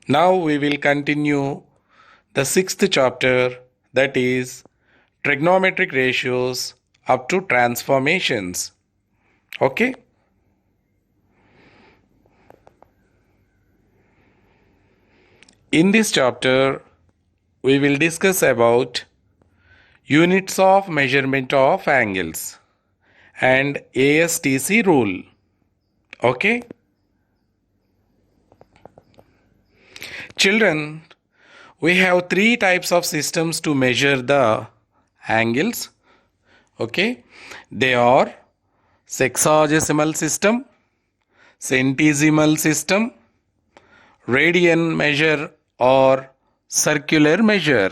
Now we will continue the sixth chapter, that is trigonometric ratios up to transformations. Okay? In this chapter, we will discuss about units of measurement of angles and ASTC rule. Okay? Children, we have three types of systems to measure the angles. Okay? They are sexagesimal system, centesimal system, radian measure or circular measure.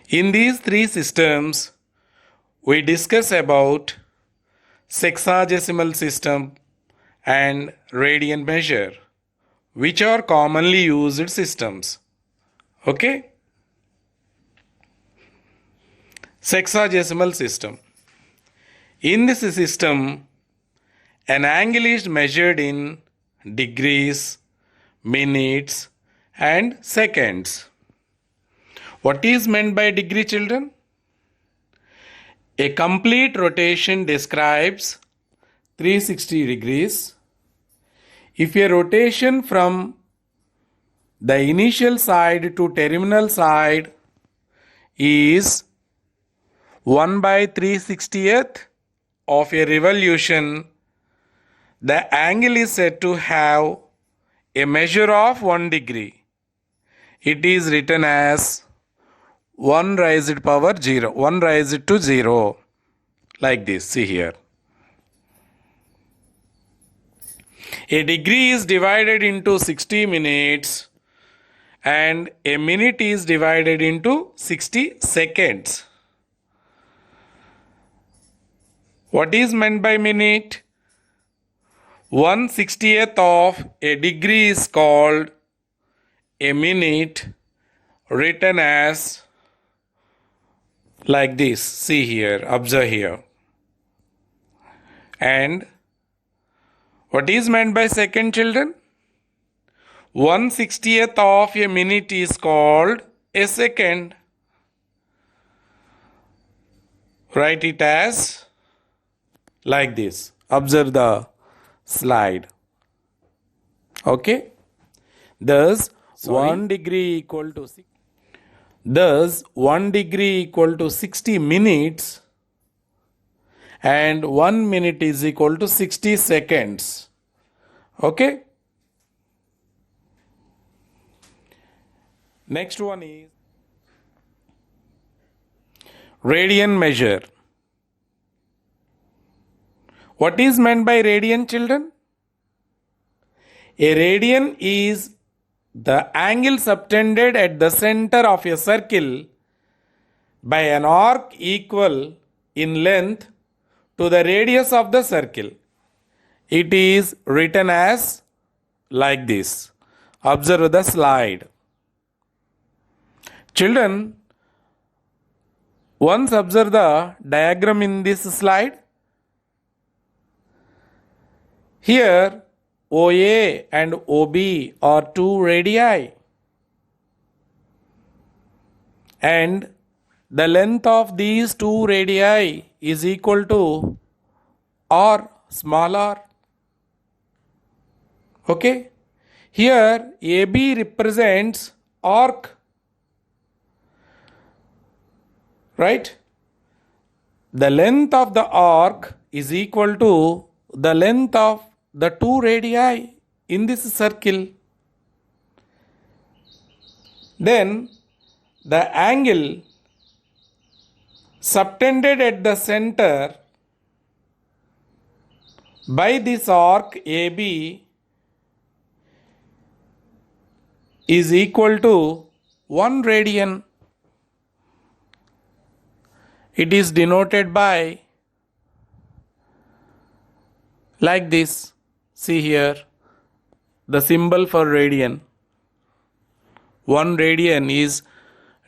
In these three systems, we discuss about sexagesimal system and radian measure, which are commonly used systems. Okay? Sexagesimal system. In this system, an angle is measured in degrees, minutes, and seconds. What is meant by degree, children? A complete rotation describes 360 degrees. If a rotation from the initial side to terminal side is 1 by 360th of a revolution, the angle is said to have a measure of 1 degree. It is written as 1 raised power 0, 1 raised to 0, like this. See here. A degree is divided into 60 minutes and a minute is divided into 60 seconds. What is meant by minute? 1/60th of a degree is called a minute, written as like this. See here, observe here. And what is meant by second, children? 1/60th of a minute is called a second. Write it as like this. Observe the slide. Okay? Thus, 1 degree equal to 60 minutes and 1 minute is equal to 60 seconds. Okay? Next one is radian measure. What is meant by radian, children? A radian is the angle subtended at the center of a circle by an arc equal in length to the radius of the circle. It is written as like this. Observe the slide. Children, once observe the diagram in this slide. Here, OA and OB are two radii, and the length of these two radii is equal to r, small r. Okay? Here, AB represents arc, right? The length of the arc is equal to the length of the two radii in this circle. Then the angle subtended at the center by this arc AB is equal to 1 radian. It is denoted by like this. See here, the symbol for radian. 1 radian is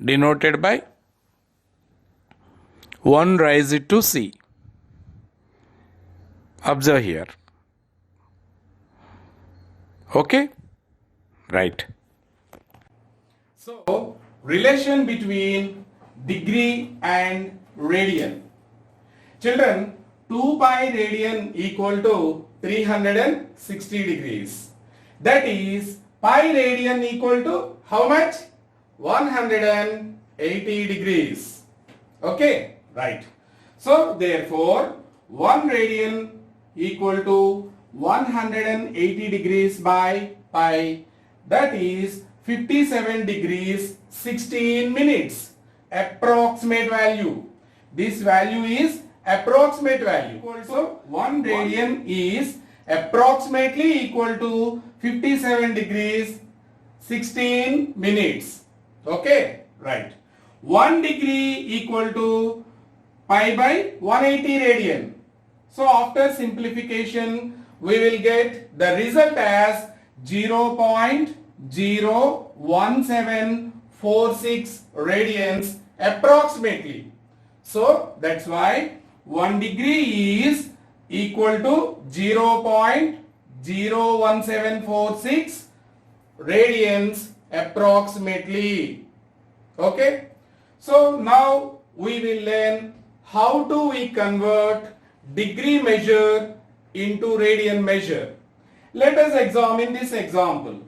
denoted by 1 raised to C. Observe here. Okay? Right. So, relation between degree and radian. Children, 2 pi radian equal to 360 degrees. That is, pi radian equal to how much? 180 degrees. Okay, right. So, therefore, 1 radian equal to 180 degrees by pi. That is 57 degrees 16 minutes. Approximate value. This value is approximate value. So 1 radian is approximately equal to 57 degrees 16 minutes. Okay, right. 1 degree equal to pi by 180 radian. So after simplification, we will get the result as 0.01746 radians approximately. So that's why 1 degree is equal to 0.01746 radians approximately. Okay. So now we will learn how do we convert degree measure into radian measure. Let us examine this example.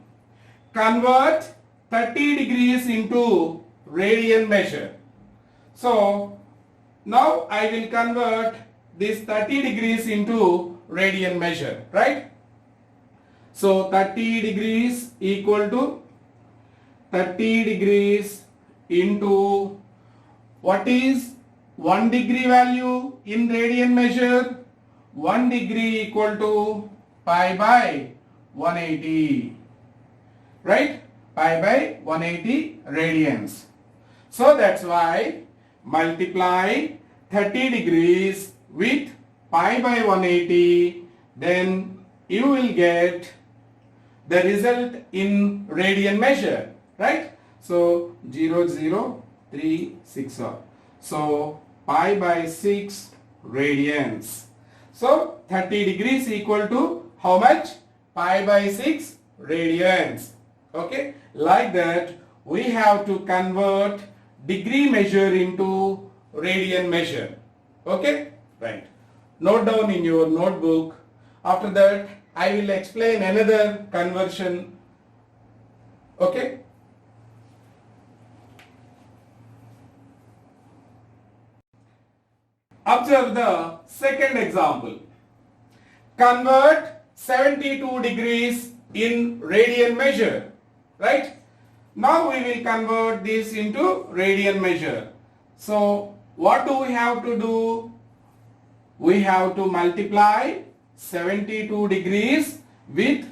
Convert 30 degrees into radian measure. So now I will convert this 30 degrees into radian measure, right? So 30 degrees equal to 30 degrees into what is 1 degree value in radian measure? 1 degree equal to pi by 180, right? Pi by 180 radians. So that's why multiply 30 degrees with pi by 180, then you will get the result in radian measure, right? So 0.036 or so pi by 6 radians. So 30 degrees equal to how much? Pi by 6 radians. Okay, like that we have to convert degree measure into radian measure. Okay, right. Note down in your notebook. After that I will explain another conversion. Okay. Observe the second example. Convert 72 degrees in radian measure, right? Now we will convert this into radian measure. So what do we have to do? We have to multiply 72 degrees with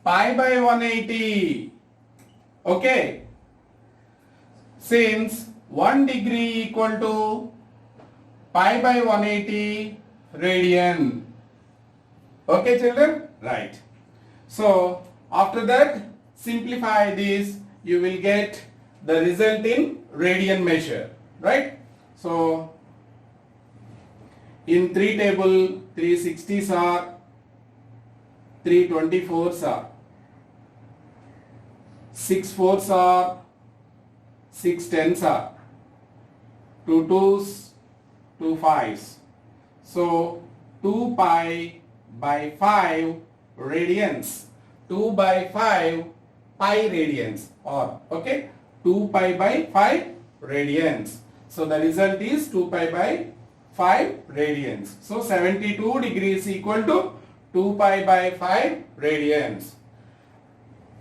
pi by 180. Okay. Since 1 degree equal to pi by 180 radian. Okay, children? Right. So after that, simplify this, you will get the result in radian measure, right? So in 3 table, 360s are, 324s are, 6 4s are, 6 10s are, 2 2s, 2 5s. So 2 pi by 5 radians. 2 by 5 pi radians or okay, 2 pi by 5 radians. So the result is 2 pi by 5 radians. So 72 degrees equal to 2 pi by 5 radians.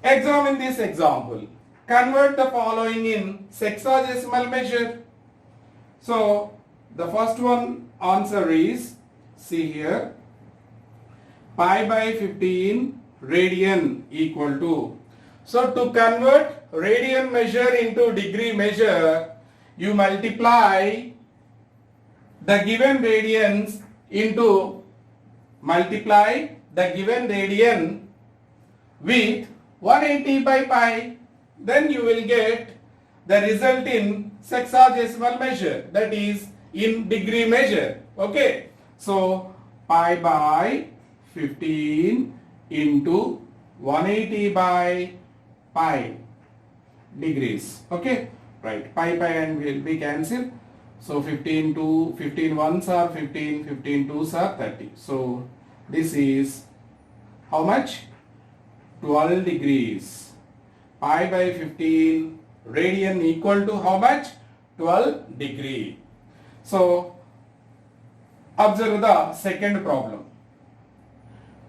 Examine this example. Convert the following in sexagesimal measure. So the first one answer is, see here, pi by 15 radian equal to. So to convert radian measure into degree measure, you multiply the given radians into multiply the given radian with 180 by pi, then you will get the result in sexagesimal measure, that is in degree measure. Okay, so pi by 15 into 180 by pi degrees. Okay, right, pi and will be cancelled. So 15 ones are 15, 15 twos are 30. So this is how much? 12 degrees. Pi by 15 radian equal to how much? 12 degree. So observe the second problem.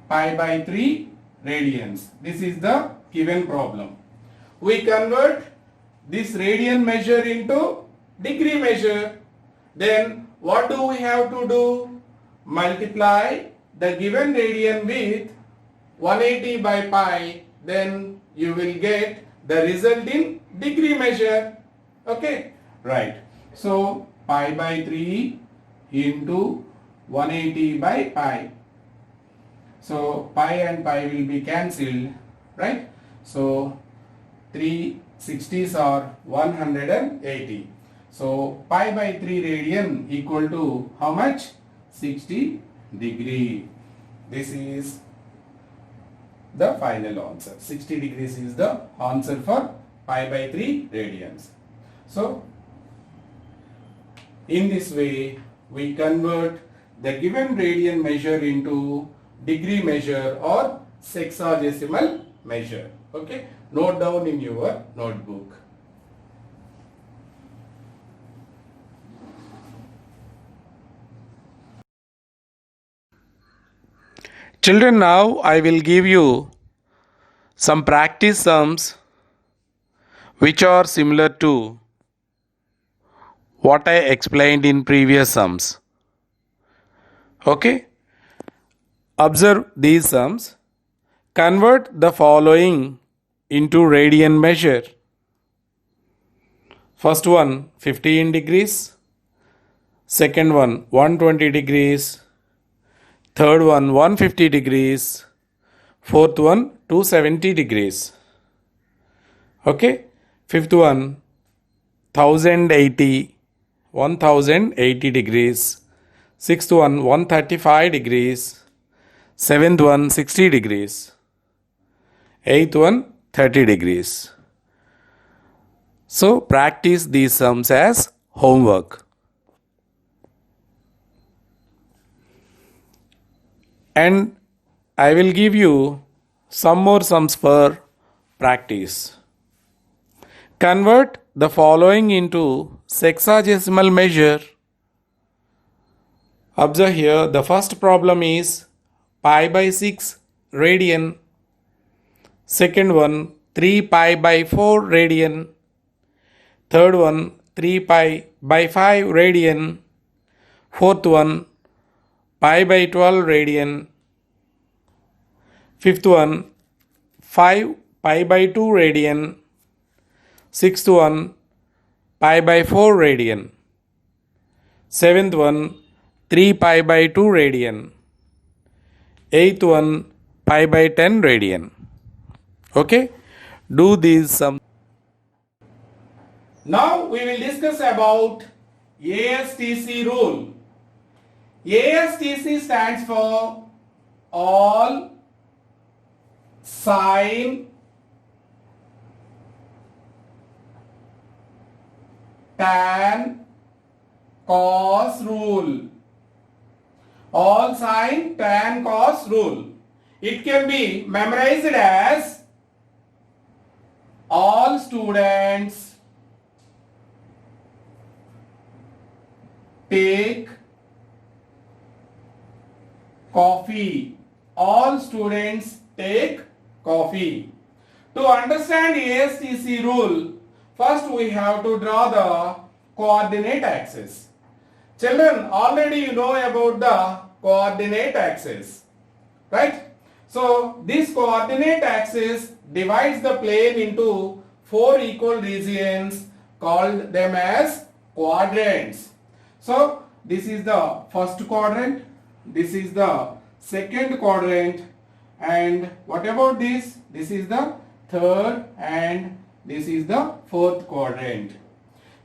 Pi by 3 radians. This is the given problem. We convert this radian measure into degree measure. Then what do we have to do? Multiply the given radian with 180 by pi. Then you will get the result in degree measure. Okay, right. So pi by 3 into 180 by pi. So pi and pi will be cancelled, right? So 360s are 180. So pi by 3 radian equal to how much? 60 degree. This is the final answer. 60 degrees is the answer for pi by 3 radians. So in this way we convert the given radian measure into degree measure or sexagesimal measure. Okay, note down in your notebook. Children, now I will give you some practice sums which are similar to what I explained in previous sums. Okay, observe these sums. Convert the following into radian measure. First one 15 degrees, second one 120 degrees, third one 150 degrees, fourth one 270 degrees. Okay, fifth one 1080 degrees, sixth one 135 degrees, seventh one 60 degrees, eighth one 30 degrees. So practice these sums as homework. And I will give you some more sums for practice. Convert the following into sexagesimal measure. Observe here, the first problem is pi by 6 radian. Second one 3 pi by 4 radian. Third one 3 pi by 5 radian. Fourth one pi by 12 radian. Fifth one 5 pi by 2 radian. Sixth one pi by 4 radian. Seventh one 3 pi by 2 radian. Eighth one pi by 10 radian. Okay, do these sums. Now we will discuss about ASTC rule. ASTC stands for all sine, tan, cos rule. All sine, tan, cos rule. It can be memorized as all students take coffee. All students take coffee. To understand ASTC rule, first we have to draw the coordinate axis. Children, already you know about the coordinate axis, right? So this coordinate axis divides the plane into 4 equal regions, called them as quadrants. So this is the first quadrant, this is the second quadrant, and what about this? This is the third and this is the fourth quadrant.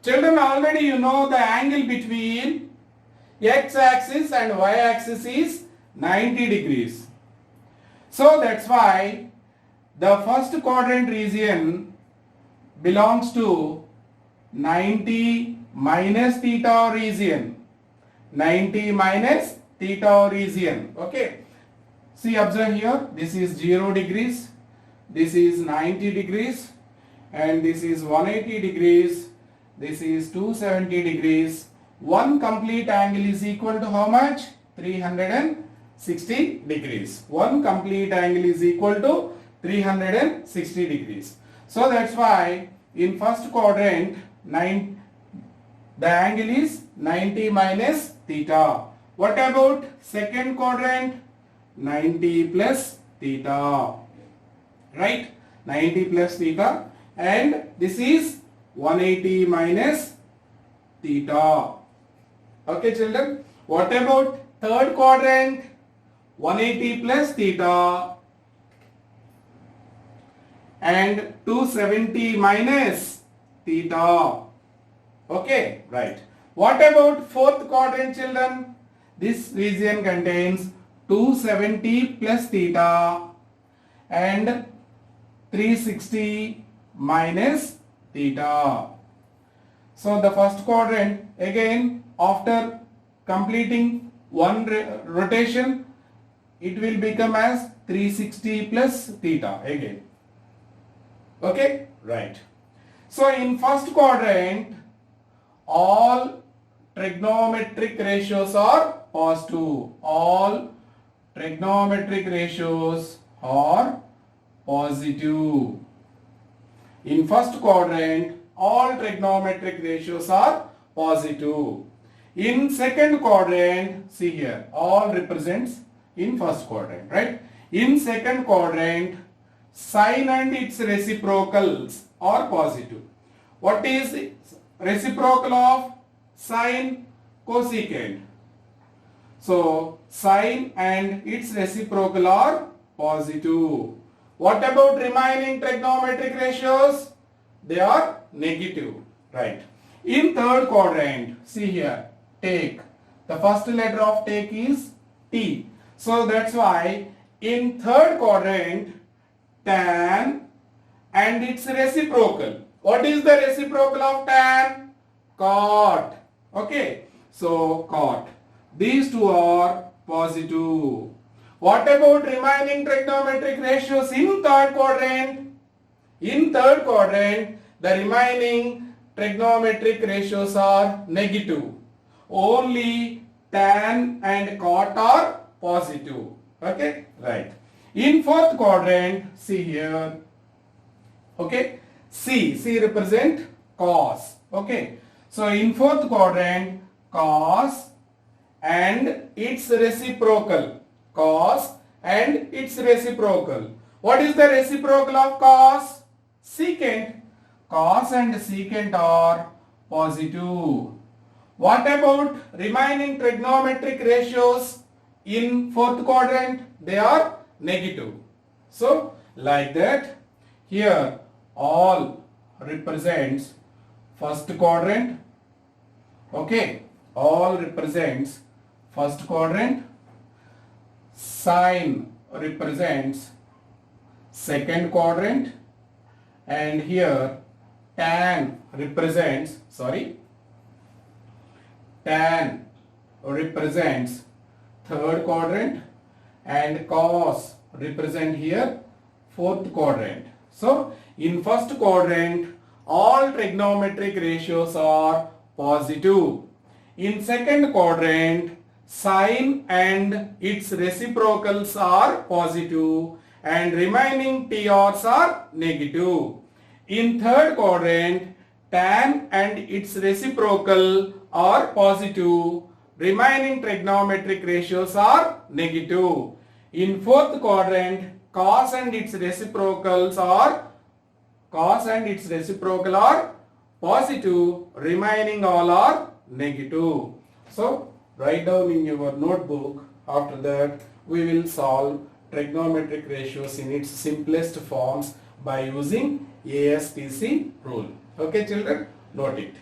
Children, already you know the angle between x-axis and y-axis is 90 degrees. So that's why The first quadrant region belongs to 90 minus theta region. 90 minus theta region. Okay. See, observe here. This is 0 degrees. This is 90 degrees. And this is 180 degrees. This is 270 degrees. One complete angle is equal to how much? 360 degrees. One complete angle is equal to 360 degrees. So that's why in first quadrant, the angle is 90 minus theta. What about second quadrant? 90 plus theta. Right? 90 plus theta. And this is 180 minus theta. Okay, children. What about third quadrant? 180 plus theta and 270 minus theta. Okay, right. What about fourth quadrant, children? This region contains 270 plus theta and 360 minus theta. So the first quadrant, again after completing one rotation, it will become as 360 plus theta again. Okay, right. So in first quadrant, all trigonometric ratios are positive. All trigonometric ratios are positive. In first quadrant, all trigonometric ratios are positive. In second quadrant, see here, all represents in first quadrant, right? In second quadrant, sine and its reciprocals are positive. What is reciprocal of sine? Cosecant. So sine and its reciprocal are positive. What about remaining trigonometric ratios? They are negative, right? In third quadrant, see here, take. The first letter of take is T. So that's why in third quadrant, tan and its reciprocal. What is the reciprocal of tan? Cot. Okay. So cot. These two are positive. What about remaining trigonometric ratios in third quadrant? In third quadrant, the remaining trigonometric ratios are negative. Only tan and cot are positive. Okay, right. In fourth quadrant, see here. Okay, C represent cos. Okay, so in fourth quadrant, cos and its reciprocal. Cos and its reciprocal. What is the reciprocal of cos? Secant. Cos and secant are positive. What about remaining trigonometric ratios in fourth quadrant? They are negative. So like that, here all represents first quadrant. Okay, all represents first quadrant. Sine represents second quadrant, and here tan represents third quadrant, and cos represent here fourth quadrant. So in first quadrant, all trigonometric ratios are positive. In second quadrant, sine and its reciprocals are positive and remaining TRs are negative. In third quadrant, tan and its reciprocal are positive. Remaining trigonometric ratios are negative. In fourth quadrant, cos and its reciprocals are positive. Remaining all are negative. So write down in your notebook. After that, we will solve trigonometric ratios in its simplest forms by using ASTC rule. Okay, children, note it.